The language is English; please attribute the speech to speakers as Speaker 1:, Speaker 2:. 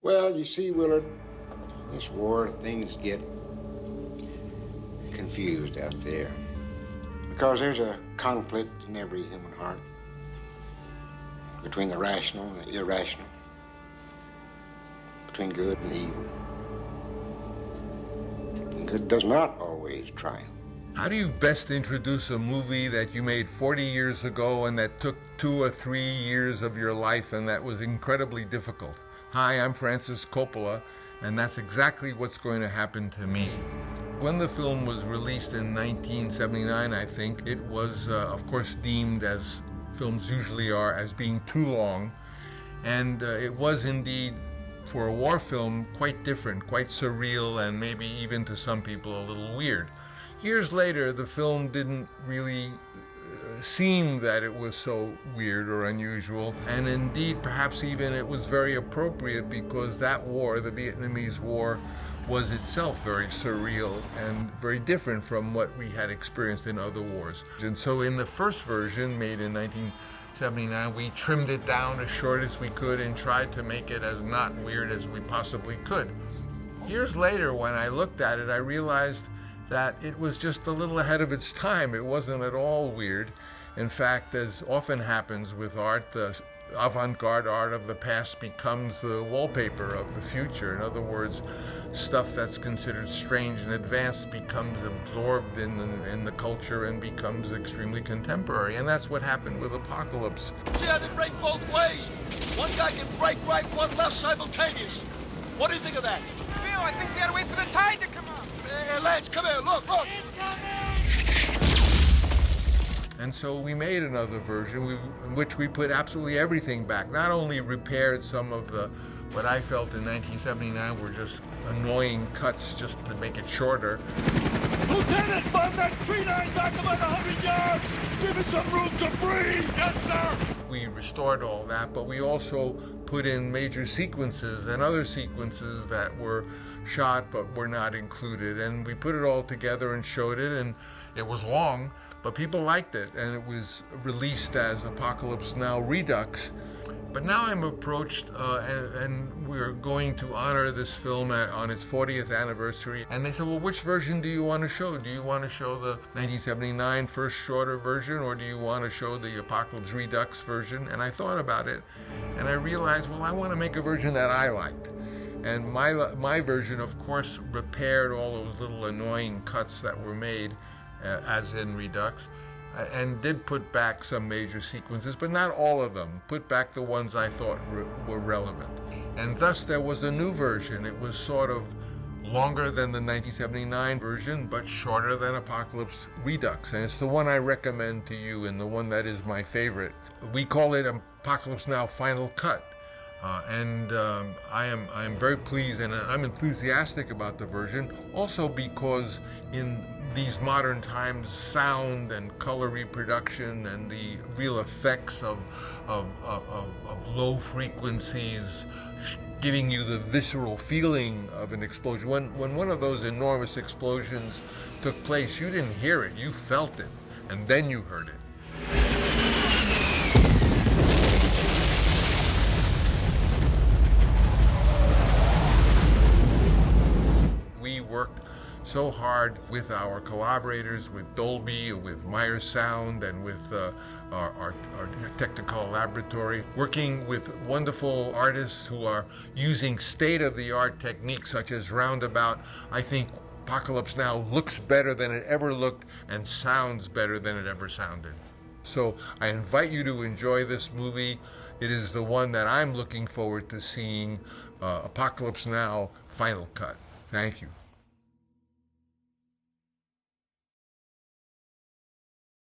Speaker 1: Well, you see, Willard, this war, things get confused out there. Because there's a conflict in every human heart between the rational and the irrational, between good and evil. And good does not always triumph.
Speaker 2: How do you best introduce a movie that you made 40 years ago and that took 2 or 3 years of your life and that was incredibly difficult? Hi, I'm Francis Coppola, and that's exactly what's going to happen to me. When the film was released in 1979, I think, it was, of course, deemed, as films usually are, as being too long. And it was indeed, for a war film, quite different, quite surreal, and maybe even to some people a little weird. Years later, the film didn't really seem that it was so weird or unusual, and indeed perhaps even it was very appropriate, because that war, the Vietnamese War, was itself very surreal and very different from what we had experienced in other wars. And so in the first version, made in 1979, we trimmed it down as short as we could and tried to make it as not weird as we possibly could. Years later, when I looked at it, I realized that it was just a little ahead of its time. It wasn't at all weird. In fact, as often happens with art, the avant-garde art of the past becomes the wallpaper of the future. In other words, stuff that's considered strange and advanced becomes absorbed in the culture and becomes extremely contemporary. And that's what happened with Apocalypse.
Speaker 3: See how they break both ways? One guy can break right, one left simultaneous. What do you think of that?
Speaker 4: Bill, I think we gotta wait for the tide to come up.
Speaker 3: Hey, Lance, come here, look.
Speaker 2: And so we made another version in which we put absolutely everything back. Not only repaired some of the, what I felt in 1979 were just annoying cuts just to make it shorter.
Speaker 3: Lieutenant, find that tree line back about 100 yards. Give it some room to breathe. Yes, sir.
Speaker 2: We restored all that, but we also put in major sequences and other sequences that were shot but were not included. And we put it all together and showed it, and it was long, but people liked it, and it was released as Apocalypse Now Redux. But now I'm approached, and we're going to honor this film on its 40th anniversary. And they said, well, which version do you want to show? Do you want to show the 1979 first shorter version, or do you want to show the Apocalypse Redux version? And I thought about it, and I realized, well, I want to make a version that I liked. And my version, of course, repaired all those little annoying cuts that were made, as in Redux, and did put back some major sequences, but not all of them. Put back the ones I thought were relevant. And thus there was a new version. It was sort of longer than the 1979 version, but shorter than Apocalypse Redux. And it's the one I recommend to you, and the one that is my favorite. We call it Apocalypse Now Final Cut. I am very pleased, and I'm enthusiastic about the version, also because in these modern times, sound and color reproduction and the real effects of low frequencies giving you the visceral feeling of an explosion. When one of those enormous explosions took place, you didn't hear it, you felt it, and then you heard it. We worked so hard with our collaborators, with Dolby, with Meyer Sound, and with our technical laboratory, working with wonderful artists who are using state-of-the-art techniques such as roundabout. I think Apocalypse Now looks better than it ever looked and sounds better than it ever sounded. So I invite you to enjoy this movie. It is the one that I'm looking forward to seeing, Apocalypse Now Final Cut. Thank you.